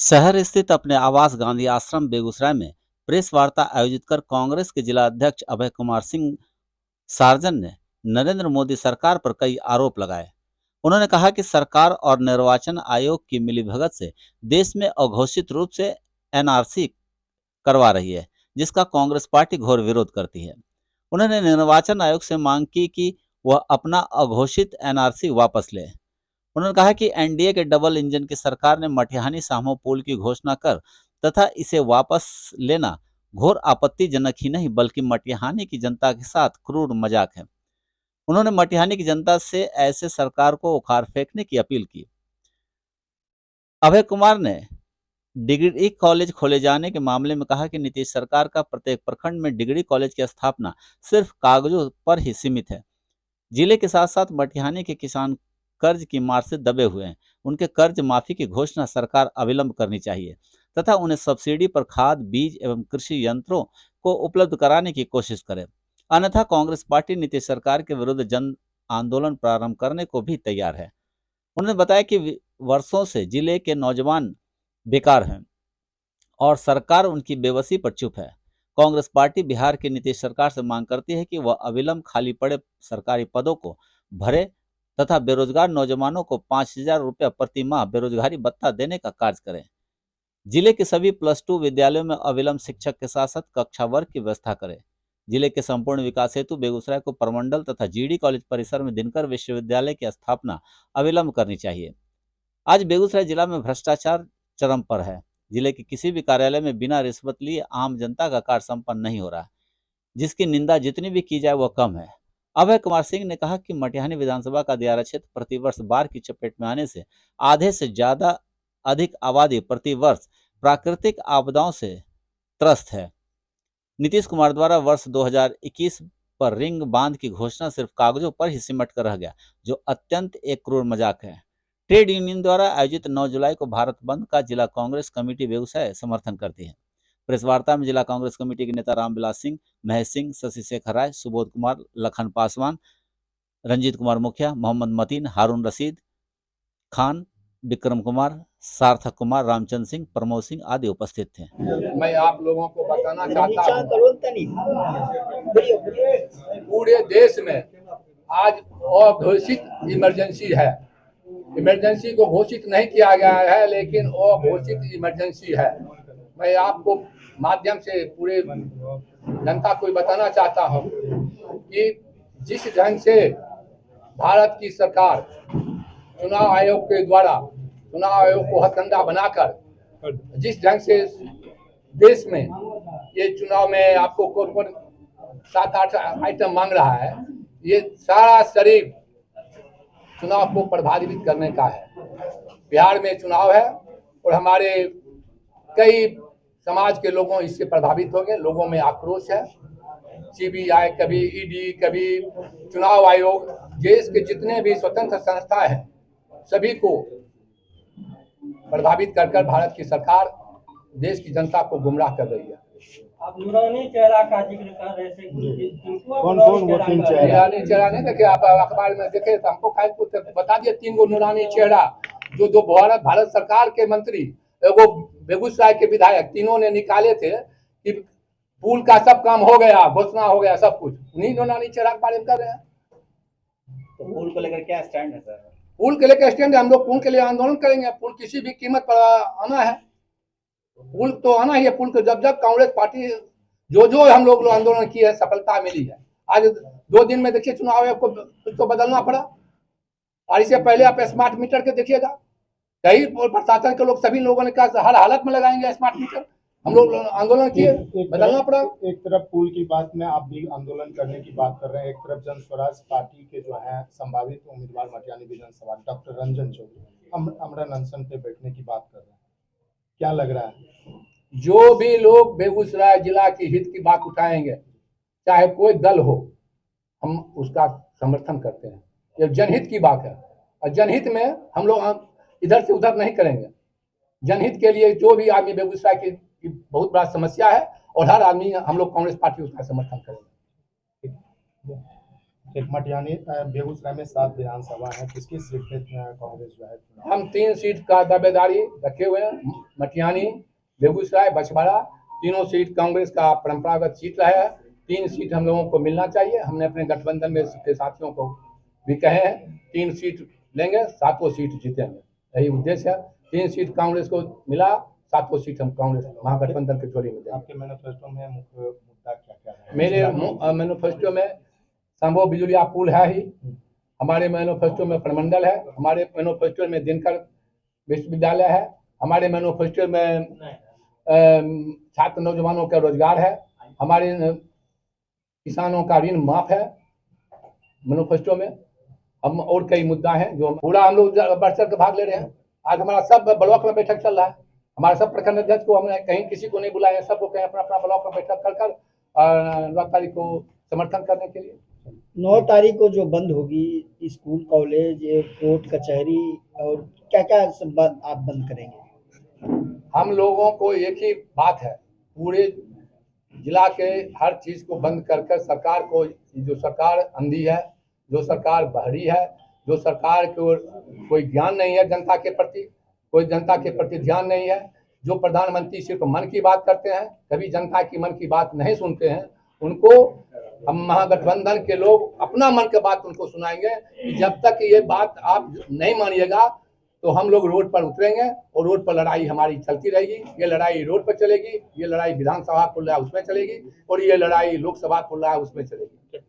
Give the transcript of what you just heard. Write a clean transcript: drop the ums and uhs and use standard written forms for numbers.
शहर स्थित अपने आवास गांधी आश्रम बेगूसराय में प्रेस वार्ता आयोजित कर कांग्रेस के जिला अध्यक्ष अभय कुमार सिंह सार्जन ने नरेंद्र मोदी सरकार पर कई आरोप लगाए। उन्होंने कहा कि सरकार और निर्वाचन आयोग की मिलीभगत से देश में अघोषित रूप से एनआरसी करवा रही है, जिसका कांग्रेस पार्टी घोर विरोध करती है। उन्होंने निर्वाचन आयोग से मांग की कि वह अपना अघोषित एनआरसी वापस ले। उन्होंने कहा कि एनडीए के डबल इंजन की सरकार ने मटिहानी सामो पुल की घोषणा कर तथा इसे वापस लेना घोर आपत्तिजनक ही नहीं बल्कि मटिहानी की जनता के साथ क्रूर मजाक है। उन्होंने मटिहानी की जनता से ऐसे सरकार को उखाड़ फेंकने की अपील की। अभय कुमार ने डिग्री कॉलेज खोले जाने के मामले में कहा कि नीतीश सरकार का प्रत्येक प्रखंड में डिग्री कॉलेज की स्थापना सिर्फ कागजों पर ही सीमित है। जिले के साथ साथ मटिहानी के किसान कर्ज की मार से दबे हुए हैं। उनके कर्ज माफी की घोषणा सरकार अविलंब करनी चाहिए तथा उन्हें सब्सिडी पर खाद, बीज एवं कृषि यंत्रों को उपलब्ध कराने की कोशिश करे। अन्यथा कांग्रेस पार्टी नीतीश सरकार के विरुद्ध जन आंदोलन प्रारंभ करने को भी तैयार है। उन्होंने बताया कि वर्षों से जिले के नौजवान बेकार हैं और सरकार उनकी बेबसी पर चुप है। कांग्रेस पार्टी बिहार की नीतीश सरकार से मांग करती है कि वह अविलंब खाली पड़े सरकारी पदों को भरे तथा बेरोजगार नौजवानों को 5,000 रुपये प्रति माह बेरोजगारी भत्ता देने का कार्य करें। जिले के सभी +2 विद्यालयों में अविलंब शिक्षक के साथ साथ कक्षा वर्ग की व्यवस्था करें। जिले के संपूर्ण विकास हेतु बेगूसराय को प्रमंडल तथा जीडी कॉलेज परिसर में दिनकर विश्वविद्यालय की स्थापना अविलंब करनी चाहिए। आज बेगूसराय जिला में भ्रष्टाचार चरम पर है। जिले के किसी भी कार्यालय में बिना रिश्वत लिए आम जनता का कार्य संपन्न नहीं हो रहा है, जिसकी निंदा जितनी भी की जाए वह कम है। अभय कुमार सिंह ने कहा कि मटिहानी विधानसभा का दियारा क्षेत्र प्रतिवर्ष बाढ़ की चपेट में आने से आधे से ज्यादा अधिक आबादी प्रतिवर्ष प्राकृतिक आपदाओं से त्रस्त है। नीतीश कुमार द्वारा वर्ष 2021 पर रिंग बांध की घोषणा सिर्फ कागजों पर ही सिमट कर रह गया, जो अत्यंत एक क्रूर मजाक है। ट्रेड यूनियन द्वारा आयोजित 9 जुलाई को भारत बंद का जिला कांग्रेस कमेटी बेगूसराय समर्थन करती है। प्रेस वार्ता में जिला कांग्रेस कमेटी के नेता रामविलास सिंह, महेश सिंह, शशि शेखर राय, सुबोध कुमार, लखन पासवान, रंजीत कुमार मुखिया, मोहम्मद मतीन, हारून रशीद खान, विक्रम कुमार, सार्थक कुमार, रामचंद्र सिंह, प्रमोद सिंह आदि उपस्थित थे। मैं आप लोगों को बताना चाहता हूँ पूरे देश में आज अघोषित इमरजेंसी है। इमरजेंसी को घोषित नहीं किया गया है, लेकिन अघोषित इमरजेंसी है। मैं आपको माध्यम से पूरे जनता को बताना चाहता हूँ कि जिस ढंग से भारत की सरकार चुनाव आयोग के द्वारा चुनाव आयोग को हथकंडा बनाकर जिस ढंग से देश में ये चुनाव में आपको कौन कौन 7-8 आइटम मांग रहा है, ये सारा शरीर चुनाव को प्रभावित करने का है। बिहार में चुनाव है और हमारे कई समाज के लोगों इससे प्रभावित हो गए। लोगों में आक्रोश है। सीबीआई, कभी ईडी, कभी चुनाव आयोग, देश के जितने भी स्वतंत्र संस्था है सभी को प्रभावित कर भारत की सरकार देश की जनता को गुमराह कर रही है। आप नूरानी चेहरा का जिक्र कर रहे थे, कौन नूरानी चेहरा नहीं देखे? आप अखबार में देखे तो हमको बता दिए 3 गो नूरानी चेहरा जो भारत सरकार के मंत्री, एगो बेगूसराय के विधायक, तीनों ने निकाले थे कि पुल का सब काम हो गया, घोषणा हो गया, सब कुछ उन्हीं नूरानी चेहरा के बारे में कर रहे हैं। तो पुल को लेकर क्या स्टैंड है सर? पुल के लेकर स्टैंड है, हम लोग पुल के लिए आंदोलन करेंगे। पुल किसी भी कीमत पर आना है, पुल तो आना ही है। पुल को जब कांग्रेस पार्टी जो हम लोग आंदोलन किए है सफलता मिली है। आज 2 दिन में देखिए चुनाव आयोग को कुछ तो बदलना पड़ा। और इससे पहले आप स्मार्ट मीटर के देखिएगा, कई प्रशासन के लोग सभी लोगों ने कहा हर हालत में लगाएंगे स्मार्ट मीटर। हम लोग आंदोलन किए, बदलना पड़ा। एक तरफ पुल की बात में आप भी आंदोलन करने की बात कर रहे हैं, एक तरफ जन स्वराज पार्टी के जो है संभावित उम्मीदवार मटिहानी विधानसभा डॉक्टर रंजन चौधरी अमरन अनशन पे बैठने की बात कर रहे हैं। क्या लग रहा है? जो भी लोग बेगूसराय जिला की हित की बात उठाएंगे, चाहे कोई दल हो, हम उसका समर्थन करते हैं। ये जनहित की बात है और जनहित में हम लोग इधर से उधर नहीं करेंगे। जनहित के लिए जो भी आदमी बेगूसराय की बहुत बड़ा समस्या है और हर आदमी हम लोग कांग्रेस पार्टी उसका समर्थन करेंगे। एक मटियानी बेगूसराय में 7 विधानसभा है, किसकी सीट पे कांग्रेस जो है चुनाव? हम 3 सीट का दावेदारी रखे हुए हैं, मटियानी, बेगूसराय, बछवाड़ा, तीनों सीट कांग्रेस का परंपरागत सीट रहा है। 3 सीट हम लोगों को मिलना चाहिए। हमने अपने गठबंधन में के साथियों को भी कहे हैं 3 सीट लेंगे, 7 सीट जीतेंगे, यही उद्देश्य है। 3 सीट कांग्रेस को मिला, 7 सीट हम कांग्रेस महागठबंधन के झोली में देंगे। आपके मैनिफेस्टो में मुख्य मुद्दा क्या क्या है? मेरे मैनिफेस्टो में संभव बिजुलिया पुल है ही, हमारे मैनिफेस्टो में प्रमंडल है, हमारे मैनिफेस्टो में दिनकर विश्वविद्यालय है, हमारे मैनिफेस्टो में छात्र नौजवानों का रोजगार है, हमारे किसानों का ऋण माफ है मैनिफेस्टो में। हम और कई मुद्दा हैं जो पूरा हम लोग बढ़ चढ़ के भाग ले रहे हैं। आज हमारा सब ब्लॉक में बैठक चल रहा है, हमारे सब प्रखंड अध्यक्ष को हमने कहीं किसी को नहीं बुलाया, सबको कहीं अपना अपना ब्लॉक में बैठक कर 9 तारीख को समर्थन करने के लिए। 9 तारीख को जो बंद होगी स्कूल, कॉलेज, कोर्ट, कचहरी और क्या क्या सब आप बंद करेंगे? हम लोगों को एक ही बात है, पूरे जिला के हर चीज को बंद कर सरकार को, जो सरकार अंधी है, जो सरकार बहरी है, जो सरकार को कोई ज्ञान नहीं है जनता के प्रति, कोई जनता के प्रति ध्यान नहीं है, जो प्रधानमंत्री सिर्फ मन की बात करते हैं, कभी जनता की मन की बात नहीं सुनते हैं, उनको हम महागठबंधन के लोग अपना मन की बात उनको सुनाएंगे कि जब तक ये बात आप नहीं मानिएगा तो हम लोग रोड पर उतरेंगे और रोड पर लड़ाई हमारी चलती रहेगी। ये लड़ाई रोड पर चलेगी, ये लड़ाई विधानसभा खुल रहा है उसमें चलेगी, और ये लड़ाई लोकसभा खुल रहा है उसमें चलेगी।